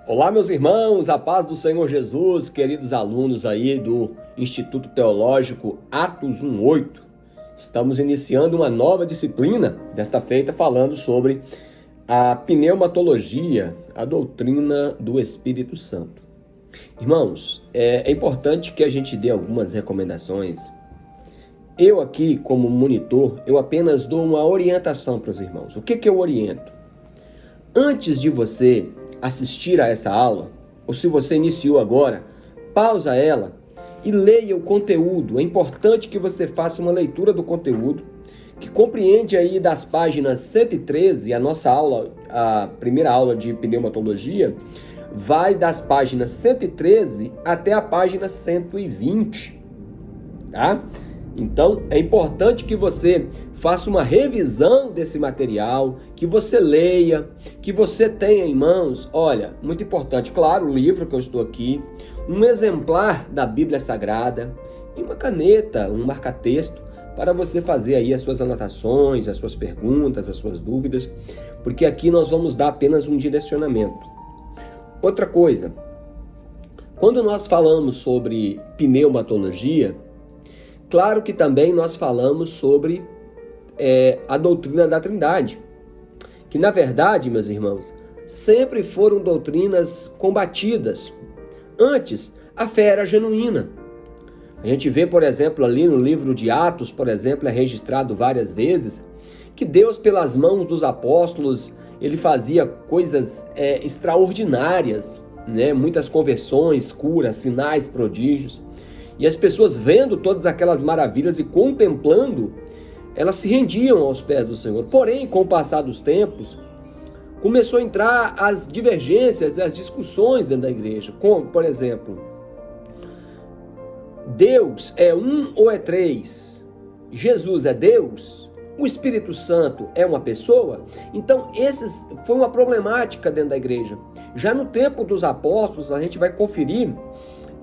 Olá, meus irmãos, a paz do Senhor Jesus, queridos alunos aí do Instituto Teológico Atos 1:8. Estamos iniciando uma nova disciplina, desta feita falando sobre a pneumatologia, a doutrina do Espírito Santo. Irmãos, é importante que a gente dê algumas recomendações. Eu aqui, como monitor, eu apenas dou uma orientação para os irmãos. O que eu oriento? Antes de você assistir a essa aula, ou se você iniciou agora, pausa ela e leia o conteúdo. É importante que você faça uma leitura do conteúdo, que compreende aí das páginas 113, a nossa aula, a primeira aula de pneumatologia, vai das páginas 113 até a página 120, tá? Então, é importante que você faça uma revisão desse material, que você leia, que você tenha em mãos, olha, muito importante, claro, o livro que eu estou aqui, um exemplar da Bíblia Sagrada e uma caneta, um marca-texto, para você fazer aí as suas anotações, as suas perguntas, as suas dúvidas, porque aqui nós vamos dar apenas um direcionamento. Outra coisa, quando nós falamos sobre pneumatologia, claro que também nós falamos sobre a doutrina da Trindade, que na verdade, meus irmãos, sempre foram doutrinas combatidas. Antes, a fé era genuína. A gente vê, por exemplo, ali no livro de Atos, por exemplo, é registrado várias vezes, que Deus, pelas mãos dos apóstolos, ele fazia coisas extraordinárias, né? Muitas conversões, curas, sinais, prodígios. E as pessoas vendo todas aquelas maravilhas e contemplando, elas se rendiam aos pés do Senhor. Porém, com o passar dos tempos, começou a entrar as divergências, as discussões dentro da igreja. Como, por exemplo, Deus é um ou é três? Jesus é Deus? O Espírito Santo é uma pessoa? Então, foi uma problemática dentro da igreja. Já no tempo dos apóstolos, a gente vai conferir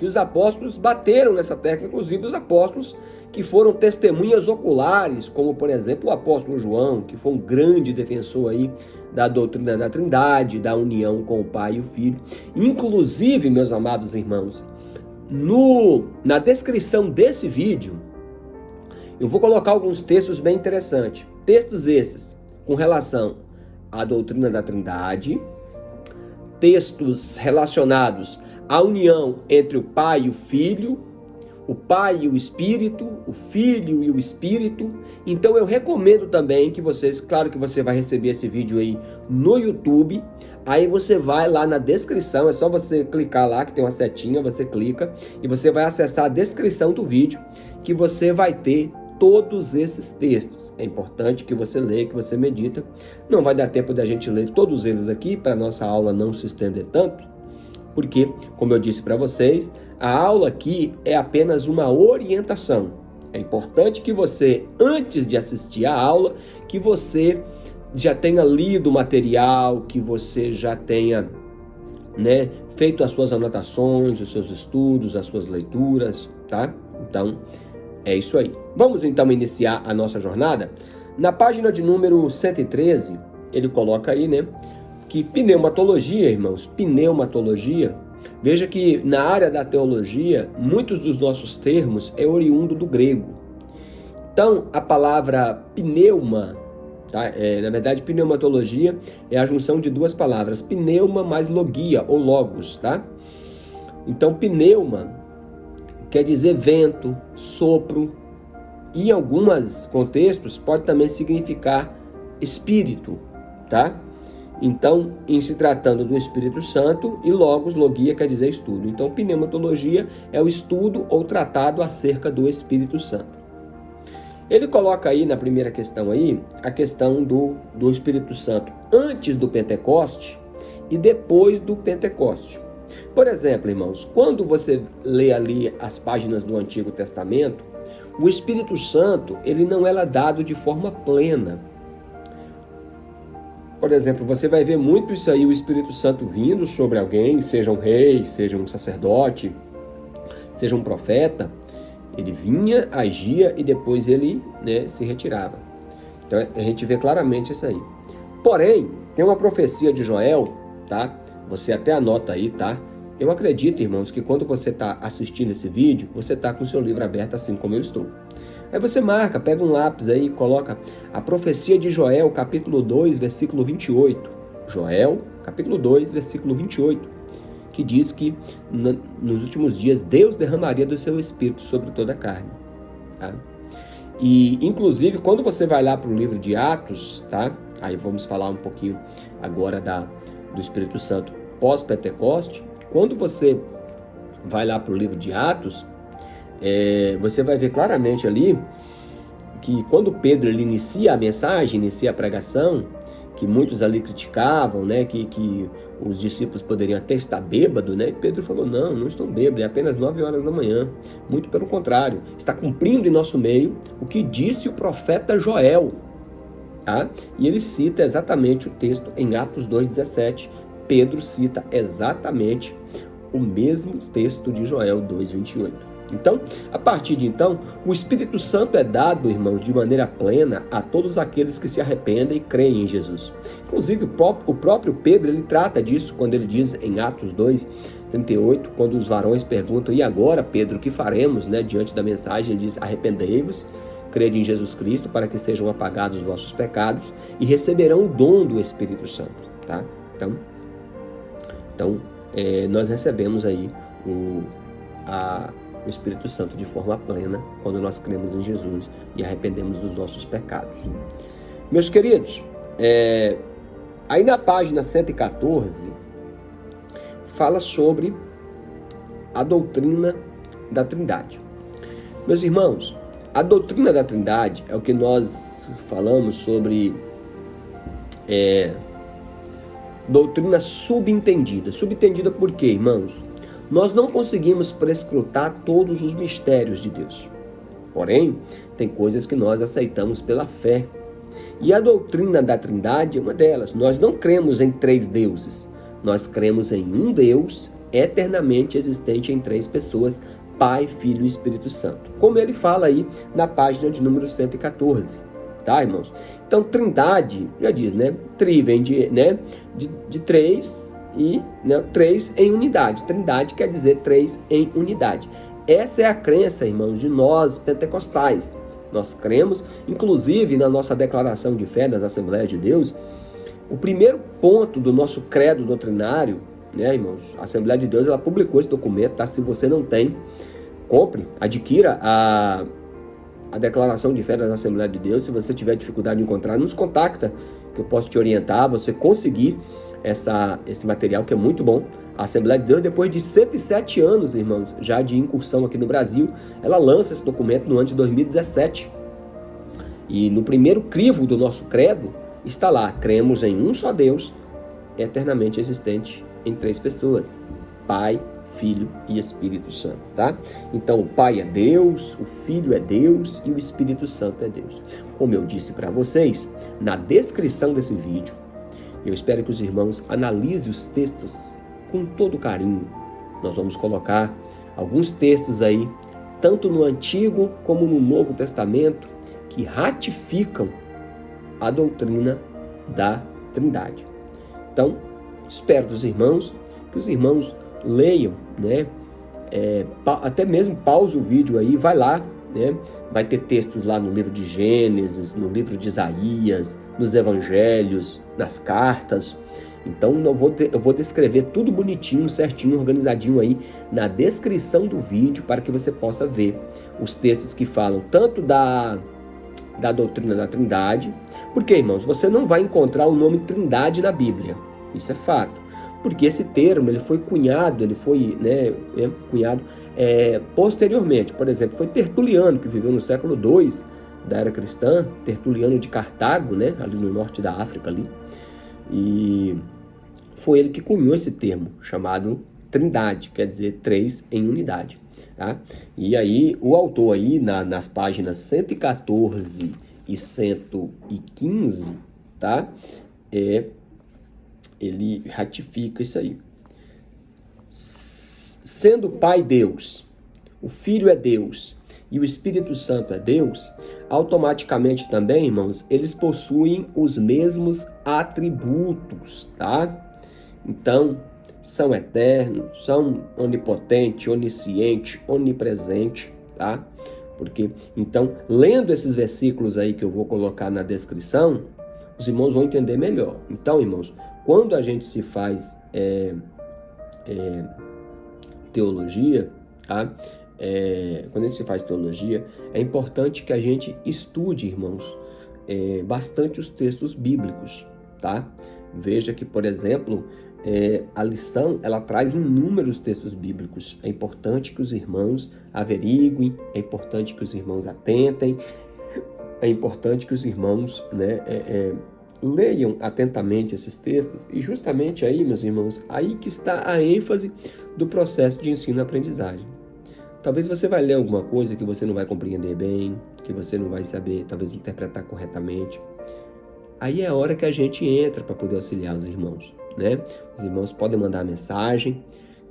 que os apóstolos bateram nessa tecla, inclusive os apóstolos que foram testemunhas oculares, como por exemplo o apóstolo João, que foi um grande defensor aí da doutrina da Trindade, da união com o Pai e o Filho. Inclusive, meus amados irmãos, na descrição desse vídeo, eu vou colocar alguns textos bem interessantes. Textos esses com relação à doutrina da Trindade, textos relacionados à união entre o Pai e o Filho, o Pai e o Espírito, o Filho e o Espírito. Então eu recomendo também que vocês, claro que você vai receber esse vídeo aí no YouTube, aí você vai lá na descrição, é só você clicar lá que tem uma setinha, você clica e você vai acessar a descrição do vídeo, que você vai ter todos esses textos. É importante que você leia, que você medita. Não vai dar tempo da gente ler todos eles aqui, para a nossa aula não se estender tanto, porque, como eu disse para vocês, a aula aqui é apenas uma orientação. É importante que você, antes de assistir a aula, que você já tenha lido o material, que você já tenha, feito as suas anotações, os seus estudos, as suas leituras, tá? Então, é isso aí. Vamos então iniciar a nossa jornada? Na página de número 113, ele coloca aí, que pneumatologia, irmãos, pneumatologia, veja que na área da teologia, muitos dos nossos termos é oriundo do grego. Então, a palavra pneuma, tá? Na verdade, pneumatologia é a junção de duas palavras, pneuma mais logia, ou logos, tá? Então, pneuma quer dizer vento, sopro, e em alguns contextos pode também significar espírito, tá? Então, em se tratando do Espírito Santo, e logos, logia, quer dizer estudo. Então, pneumatologia é o estudo ou tratado acerca do Espírito Santo. Ele coloca aí na primeira questão aí, a questão do Espírito Santo antes do Pentecoste e depois do Pentecoste. Por exemplo, irmãos, quando você lê ali as páginas do Antigo Testamento, o Espírito Santo, ele não era dado de forma plena. Por exemplo, você vai ver muito isso aí, o Espírito Santo vindo sobre alguém, seja um rei, seja um sacerdote, seja um profeta. Ele vinha, agia e depois ele se retirava. Então a gente vê claramente isso aí. Porém, tem uma profecia de Joel, tá? você até anota aí, tá? Eu acredito, irmãos, que quando você está assistindo esse vídeo, você está com o seu livro aberto assim como eu estou. Aí você marca, pega um lápis aí e coloca a profecia de Joel, capítulo 2, versículo 28. Joel, capítulo 2, versículo 28, que diz que nos últimos dias Deus derramaria do seu Espírito sobre toda a carne. Tá? E, inclusive, quando você vai lá para o livro de Atos, tá? Aí vamos falar um pouquinho agora do Espírito Santo pós-Pentecoste. Quando você vai lá para o livro de Atos, você vai ver claramente ali que quando Pedro ele inicia a mensagem, inicia a pregação, que muitos ali criticavam, né, que os discípulos poderiam até estar bêbados, né? E Pedro falou, não estão bêbados, é apenas 9 horas da manhã. Muito pelo contrário, está cumprindo em nosso meio o que disse o profeta Joel. Tá? E ele cita exatamente o texto em Atos 2,17. Pedro cita exatamente o mesmo texto de Joel 2,28. Então, a partir de então, o Espírito Santo é dado, irmãos, de maneira plena a todos aqueles que se arrependem e creem em Jesus. Inclusive, o próprio Pedro, ele trata disso quando ele diz em Atos 2,38, quando os varões perguntam, e agora, Pedro, o que faremos, né? Diante da mensagem, ele diz, arrependei-vos, crede em Jesus Cristo, para que sejam apagados os vossos pecados e receberão o dom do Espírito Santo. Tá? Então nós recebemos aí o Espírito Santo de forma plena quando nós cremos em Jesus e arrependemos dos nossos pecados. Meus queridos, aí na página 114 fala sobre a doutrina da Trindade. Meus irmãos, a doutrina da Trindade é o que nós falamos sobre doutrina subentendida. Subentendida por quê, irmãos? Nós não conseguimos prescrutar todos os mistérios de Deus. Porém, tem coisas que nós aceitamos pela fé. E a doutrina da Trindade é uma delas. Nós não cremos em 3 deuses. Nós cremos em um Deus eternamente existente em 3 pessoas, Pai, Filho e Espírito Santo. Como ele fala aí na página de número 114. Tá, irmãos? Então, Trindade, já diz, né? Tri vem de 3 e 3 em unidade. Trindade quer dizer 3 em unidade. Essa é a crença, irmãos, de nós pentecostais. Nós cremos, inclusive na nossa declaração de fé das Assembleias de Deus, o primeiro ponto do nosso credo doutrinário, né, irmãos? A Assembleia de Deus, ela publicou esse documento, tá? Se você não tem, compre, adquira a declaração de fé das Assembleias de Deus. Se você tiver dificuldade de encontrar, nos contacta, que eu posso te orientar, você conseguir esse material, que é muito bom. A Assembleia de Deus, depois de 107 anos, irmãos, já de incursão aqui no Brasil, ela lança esse documento no ano de 2017. E no primeiro crivo do nosso credo, está lá, cremos em um só Deus, eternamente existente em 3 pessoas, Pai, Filho e Espírito Santo, tá? Então, o Pai é Deus, o Filho é Deus e o Espírito Santo é Deus. Como eu disse para vocês, na descrição desse vídeo, eu espero que os irmãos analisem os textos com todo carinho. Nós vamos colocar alguns textos aí, tanto no Antigo como no Novo Testamento, que ratificam a doutrina da Trindade. Então, espero dos irmãos, que os irmãos leiam, né? Até mesmo pause o vídeo aí, vai lá, né? Vai ter textos lá no livro de Gênesis, no livro de Isaías, nos Evangelhos, nas cartas. Então eu vou descrever tudo bonitinho, certinho, organizadinho aí na descrição do vídeo, para que você possa ver os textos que falam tanto da doutrina da Trindade, porque, irmãos, você não vai encontrar o nome Trindade na Bíblia, isso é fato, porque esse termo ele foi cunhado posteriormente. Por exemplo, foi Tertuliano, que viveu no século II da era cristã, Tertuliano de Cartago, né, ali no norte da África, ali, e foi ele que cunhou esse termo, chamado Trindade, quer dizer 3 em unidade. Tá? E aí o autor aí nas páginas 114 e 115, tá? Ele ratifica isso aí. Sendo o Pai Deus, o Filho é Deus e o Espírito Santo é Deus, automaticamente também, irmãos, eles possuem os mesmos atributos, tá? Então, são eternos, são onipotente, onisciente, onipresente, tá? Porque, então, lendo esses versículos aí que eu vou colocar na descrição, os irmãos vão entender melhor. Então, irmãos, quando a gente se faz teologia, tá? Quando a gente se faz teologia, é importante que a gente estude, irmãos, bastante os textos bíblicos, tá? Veja que, por exemplo, a lição, ela traz inúmeros textos bíblicos. É importante que os irmãos averiguem, é importante que os irmãos atentem, é importante que os irmãos, né, leiam atentamente esses textos. E justamente aí, meus irmãos, aí que está a ênfase do processo de ensino-aprendizagem. Talvez você vai ler alguma coisa que você não vai compreender bem, que você não vai saber, talvez, interpretar corretamente. Aí é a hora que a gente entra para poder auxiliar os irmãos, né? Os irmãos podem mandar mensagem.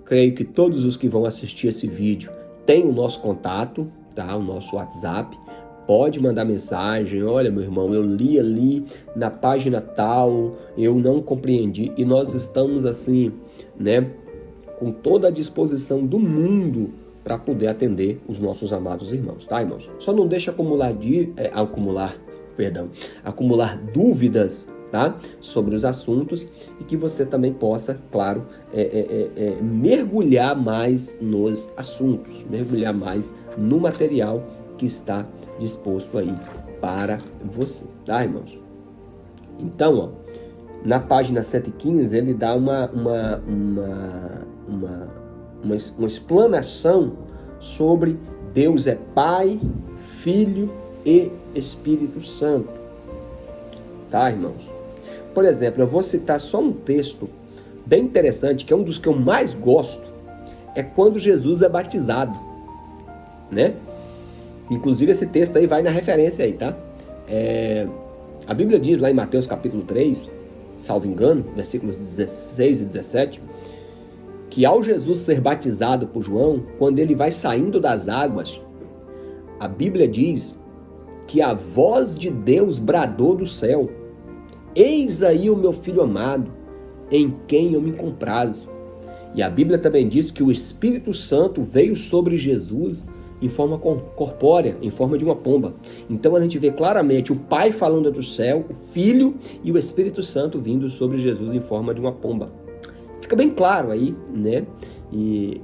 Creio que todos os que vão assistir esse vídeo têm o nosso contato, tá? O nosso WhatsApp. Pode mandar mensagem. Olha, meu irmão, eu li ali na página tal, eu não compreendi. E nós estamos assim, né, com toda a disposição do mundo para poder atender os nossos amados irmãos, tá, irmãos? Só não deixa acumular dúvidas, tá, sobre os assuntos, e que você também possa, claro, mergulhar mais nos assuntos, mergulhar mais no material que está disposto aí para você, tá, irmãos? Então, ó, na página 115 ele dá uma explanação sobre Deus é Pai, Filho e Espírito Santo, tá, irmãos? Por exemplo, eu vou citar só um texto bem interessante, que é um dos que eu mais gosto, é quando Jesus é batizado, né? Inclusive esse texto aí vai na referência aí, tá? A Bíblia diz lá em Mateus capítulo 3, salvo engano, versículos 16 e 17, que ao Jesus ser batizado por João, quando ele vai saindo das águas, a Bíblia diz que a voz de Deus bradou do céu: eis aí o meu filho amado, em quem eu me comprazo. E a Bíblia também diz que o Espírito Santo veio sobre Jesus em forma corpórea, em forma de uma pomba. Então a gente vê claramente o Pai falando do céu, o Filho e o Espírito Santo vindo sobre Jesus em forma de uma pomba. Fica bem claro aí, né? E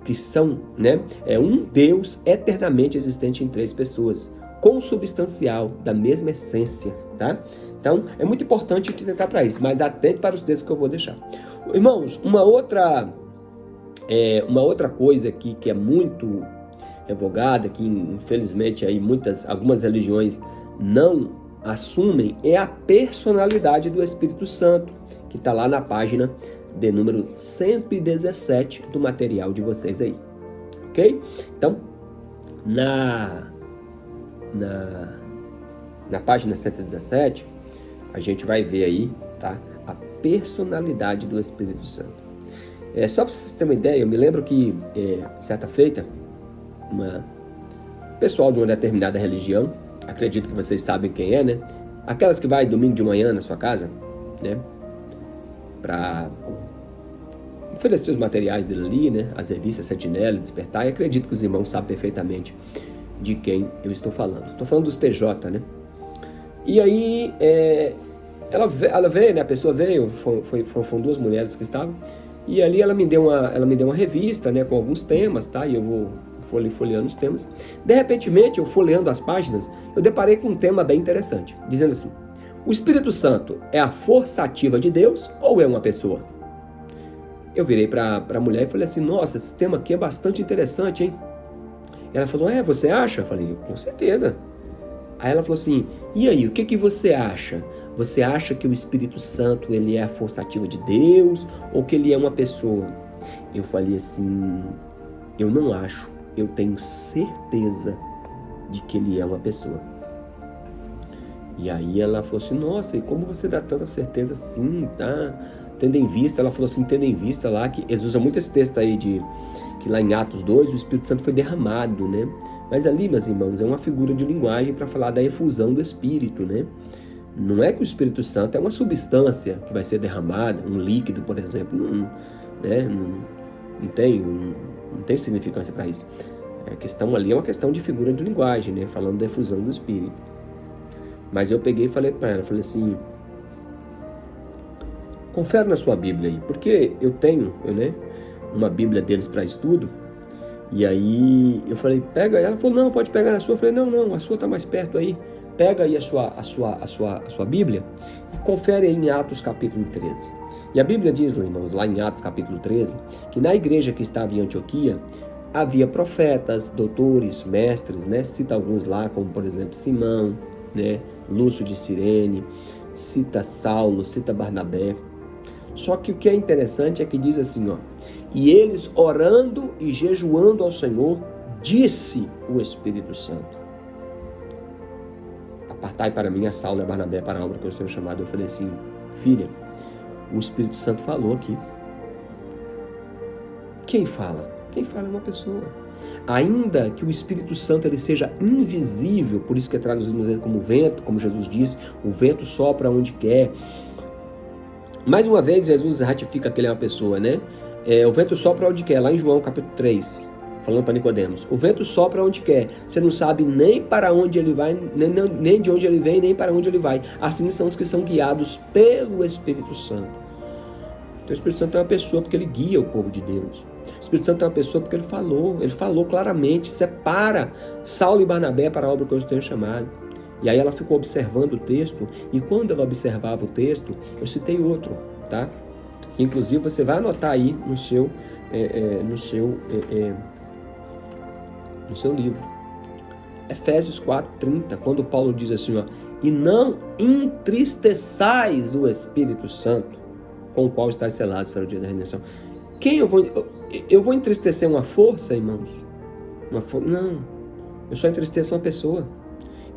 que são, né? Um Deus eternamente existente em três pessoas, consubstancial, da mesma essência, tá? Então, é muito importante te tentar para isso, mas atente para os textos que eu vou deixar. Irmãos, uma outra coisa aqui que é muito revogada, que infelizmente aí algumas religiões não assumem, é a personalidade do Espírito Santo, que está lá na página de número 117 do material de vocês aí, ok? Então, na página 117, a gente vai ver aí, tá, a personalidade do Espírito Santo. Só para vocês terem uma ideia, eu me lembro que, certa feita, pessoal de uma determinada religião, acredito que vocês sabem quem é, né? Aquelas que vai domingo de manhã na sua casa, né? Para oferecer os materiais dele ali, né? As revistas Sentinela, Despertar, e acredito que os irmãos sabem perfeitamente de quem eu estou falando. Estou falando dos PJ, né? E aí, ela veio, né? A pessoa veio, foram duas mulheres que estavam, e ali ela me deu uma revista, né? Com alguns temas, tá? E eu vou folheando os temas. De repente, eu folheando as páginas, eu deparei com um tema bem interessante, dizendo assim: o Espírito Santo é a força ativa de Deus ou é uma pessoa? Eu virei para a mulher e falei assim: nossa, esse tema aqui é bastante interessante, hein? Ela falou: você acha? Eu falei: com certeza. Aí ela falou assim: e aí, o que você acha? Você acha que o Espírito Santo ele é a força ativa de Deus ou que ele é uma pessoa? Eu falei assim: eu não acho, eu tenho certeza de que ele é uma pessoa. E aí ela falou assim: nossa, e como você dá tanta certeza assim, tá? Tendo em vista, ela falou assim, tendo em vista lá, que eles usam muito esse texto aí que lá em Atos 2, o Espírito Santo foi derramado, né? Mas ali, meus irmãos, é uma figura de linguagem para falar da efusão do Espírito, né? Não é que o Espírito Santo é uma substância que vai ser derramada, um líquido, por exemplo. né? Não tem significância para isso. A questão ali é uma questão de figura de linguagem, né? Falando da efusão do Espírito. Mas eu peguei e falei para ela, falei assim, confere na sua Bíblia aí, porque eu tenho, né, uma Bíblia deles para estudo, e aí eu falei, pega, ela falou, não, pode pegar na sua. Eu falei, não, a sua está mais perto aí, pega aí a sua Bíblia e confere aí em Atos capítulo 13. E a Bíblia diz, irmãos, lá em Atos capítulo 13, que na igreja que estava em Antioquia, havia profetas, doutores, mestres, né, cita alguns lá, como por exemplo Simão, né, Lúcio de Cirene, cita Saulo, cita Barnabé. Só que o que é interessante é que diz assim, ó, e eles orando e jejuando ao Senhor, disse o Espírito Santo, apartai para mim a Saulo e a Barnabé para a obra que eu estou chamado. Eu falei assim, filha, o Espírito Santo falou aqui. Quem fala? Quem fala é uma pessoa. Ainda que o Espírito Santo ele seja invisível, por isso que é traduzido como vento, como Jesus disse, o vento sopra onde quer. Mais uma vez, Jesus ratifica que ele é uma pessoa, né? O vento sopra onde quer, lá em João capítulo 3, falando para Nicodemos. O vento sopra onde quer, você não sabe nem para onde ele vai, nem de onde ele vem, nem para onde ele vai. Assim são os que são guiados pelo Espírito Santo. Então o Espírito Santo é uma pessoa porque ele guia o povo de Deus. O Espírito Santo é uma pessoa porque ele falou claramente, separa Saulo e Barnabé para a obra que eu tenho chamado. E aí ela ficou observando o texto, e quando ela observava o texto, eu citei outro, tá? Inclusive você vai anotar aí no seu livro. Efésios 4:30, quando Paulo diz assim, ó, e não entristeçais o Espírito Santo, com o qual estáis selados para o dia da redenção. Eu vou entristecer uma força, irmãos? Não, eu só entristeço uma pessoa.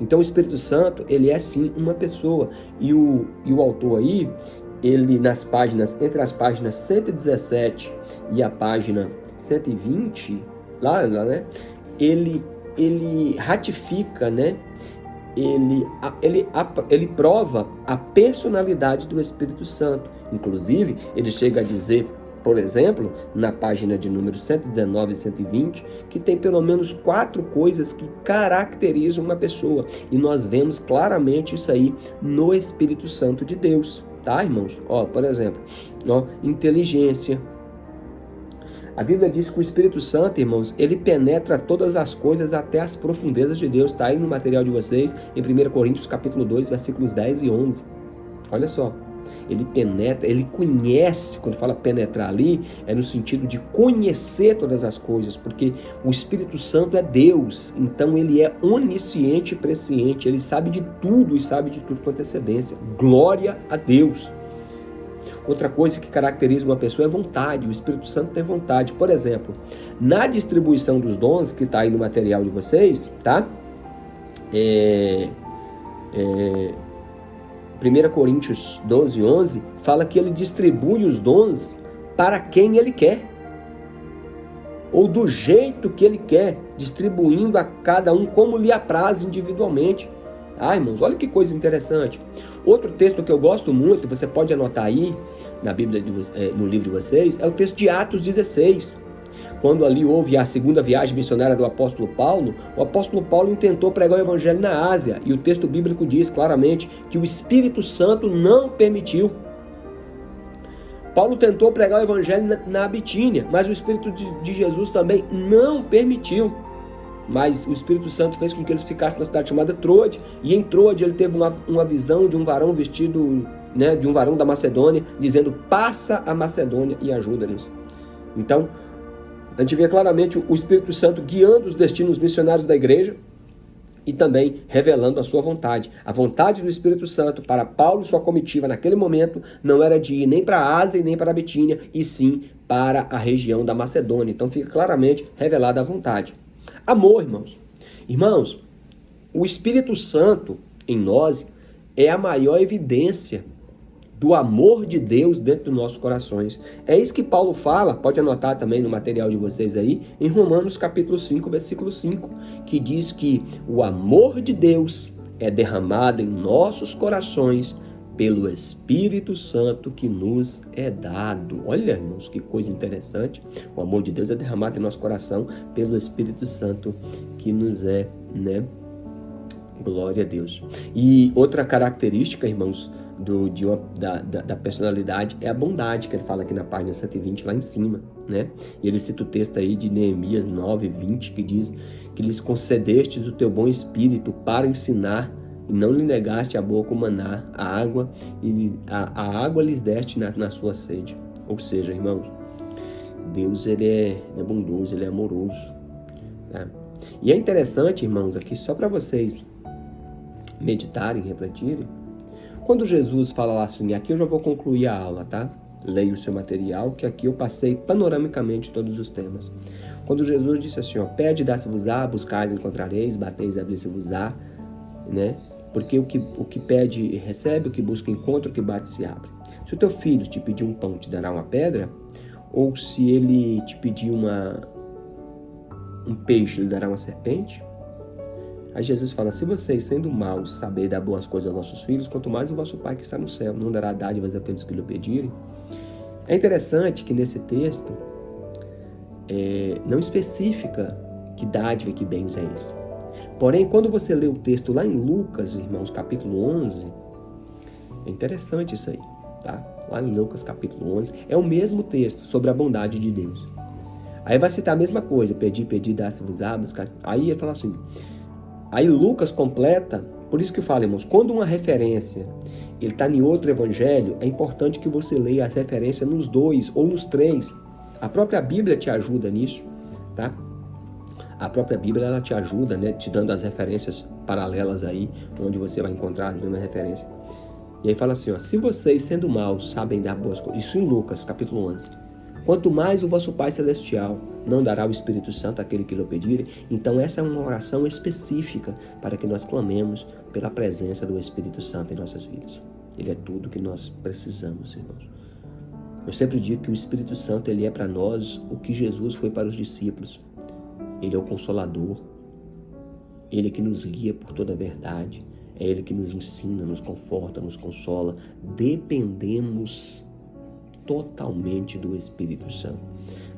Então o Espírito Santo, ele é sim uma pessoa. E o autor aí, ele entre as páginas 117 e a página 120, lá, né, ele ratifica, né, ele prova a personalidade do Espírito Santo. Inclusive, ele chega a dizer, por exemplo, na página de número 119 e 120, que tem pelo menos 4 coisas que caracterizam uma pessoa. E nós vemos claramente isso aí no Espírito Santo de Deus. Tá, irmãos? Ó, por exemplo, ó, inteligência. A Bíblia diz que o Espírito Santo, irmãos, ele penetra todas as coisas até as profundezas de Deus. Tá aí no material de vocês, em 1 Coríntios capítulo 2, versículos 10 e 11. Olha só. Ele penetra, ele conhece, quando fala penetrar ali, é no sentido de conhecer todas as coisas, porque o Espírito Santo é Deus, então ele é onisciente e presciente, ele sabe de tudo e sabe de tudo com antecedência. Glória a Deus! Outra coisa que caracteriza uma pessoa é vontade. O Espírito Santo tem vontade. Por exemplo, na distribuição dos dons, que está aí no material de vocês, tá? 1 Coríntios 12, 11, fala que ele distribui os dons para quem ele quer, ou do jeito que ele quer, distribuindo a cada um como lhe apraz individualmente. Ah, irmãos, olha que coisa interessante. Outro texto que eu gosto muito, você pode anotar aí na Bíblia, no livro de vocês, é o texto de Atos 16. Quando ali houve a segunda viagem missionária do apóstolo Paulo, o apóstolo Paulo intentou pregar o evangelho na Ásia, e o texto bíblico diz claramente que o Espírito Santo não permitiu. Paulo tentou pregar o evangelho na Bitínia, mas o Espírito de Jesus também não permitiu. Mas o Espírito Santo fez com que eles ficassem na cidade chamada Troade, e em Troade ele teve uma visão de um varão vestido, né, de um varão da Macedônia, dizendo, passa a Macedônia e ajuda-nos. Então, a gente vê claramente o Espírito Santo guiando os destinos missionários da igreja e também revelando a sua vontade. A vontade do Espírito Santo para Paulo e sua comitiva naquele momento não era de ir nem para a Ásia e nem para a Bitínia, e sim para a região da Macedônia. Então fica claramente revelada a vontade. Amor, irmãos. Irmãos, o Espírito Santo em nós é a maior evidência do amor de Deus dentro dos nossos corações. É isso que Paulo fala, pode anotar também no material de vocês aí, em Romanos capítulo 5, versículo 5, que diz que o amor de Deus é derramado em nossos corações pelo Espírito Santo que nos é dado. Olha, irmãos, que coisa interessante. O amor de Deus é derramado em nosso coração pelo Espírito Santo que nos é, né? Glória a Deus. E outra característica, irmãos, da personalidade é a bondade, que ele fala aqui na página 120, lá em cima, né? E ele cita o texto aí de Neemias 9:20, que diz que lhes concedestes o teu bom espírito para ensinar, e não lhe negaste a boca o maná, a água lhes deste na sua sede. Ou seja, irmãos, Deus ele é bondoso, ele é amoroso. Tá? E é interessante, irmãos, aqui só para vocês meditarem, refletirem, quando Jesus fala lá assim, aqui eu já vou concluir a aula, tá? Leia o seu material, que aqui eu passei panoramicamente todos os temas. Quando Jesus disse assim, ó, pede, dá-se-vos-á, buscais, encontrareis, bateis, abrir-se-vos-á, né? Porque o que pede, recebe, o que busca, encontra, o que bate, se abre. Se o teu filho te pedir um pão, te dará uma pedra? Ou se ele te pedir um peixe, lhe dará uma serpente? Aí Jesus fala, se vocês, sendo maus, saberem dar boas coisas aos vossos filhos, quanto mais o vosso Pai que está no céu não dará dádivas àqueles que lhe pedirem. É interessante que nesse texto não especifica que dádiva e que bens é esse. Porém, quando você lê o texto lá em Lucas, irmãos, capítulo 11, é interessante isso aí, tá? Lá em Lucas, capítulo 11, é o mesmo texto sobre a bondade de Deus. Aí vai citar a mesma coisa, pedir, dá-se-vos-á, buscar. Aí ele fala assim, aí Lucas completa, por isso que eu falo, irmãos, quando uma referência ele está em outro evangelho, é importante que você leia a referência nos 2 ou nos 3. A própria Bíblia te ajuda nisso, tá? A própria Bíblia, ela te ajuda, né? Te dando as referências paralelas aí, onde você vai encontrar a mesma referência. E aí fala assim, ó, se vocês, sendo maus, sabem dar boas coisas, isso em Lucas, capítulo 11, quanto mais o vosso Pai Celestial não dará o Espírito Santo àquele que lhe pedirem. Então essa é uma oração específica para que nós clamemos pela presença do Espírito Santo em nossas vidas. Ele é tudo que nós precisamos, irmãos. Eu sempre digo que o Espírito Santo ele é para nós o que Jesus foi para os discípulos. Ele é o Consolador. Ele é que nos guia por toda a verdade. É Ele que nos ensina, nos conforta, nos consola. Dependemos totalmente do Espírito Santo.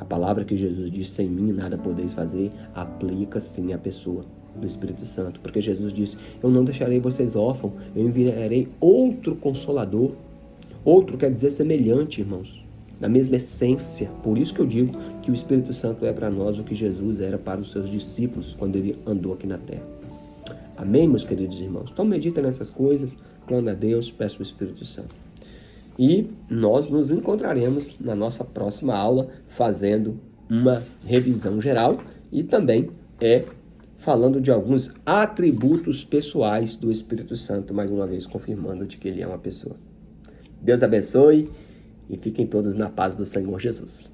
A palavra que Jesus disse, sem mim nada podeis fazer, aplica sim à pessoa do Espírito Santo. Porque Jesus disse, eu não deixarei vocês órfãos, eu enviarei outro Consolador. Outro quer dizer semelhante, irmãos, da mesma essência. Por isso que eu digo que o Espírito Santo é para nós o que Jesus era para os seus discípulos quando ele andou aqui na terra. Amém, meus queridos irmãos? Então medita nessas coisas, clame a Deus, peça o Espírito Santo. E nós nos encontraremos na nossa próxima aula fazendo uma revisão geral e também falando de alguns atributos pessoais do Espírito Santo, mais uma vez confirmando de que ele é uma pessoa. Deus abençoe e fiquem todos na paz do Senhor Jesus.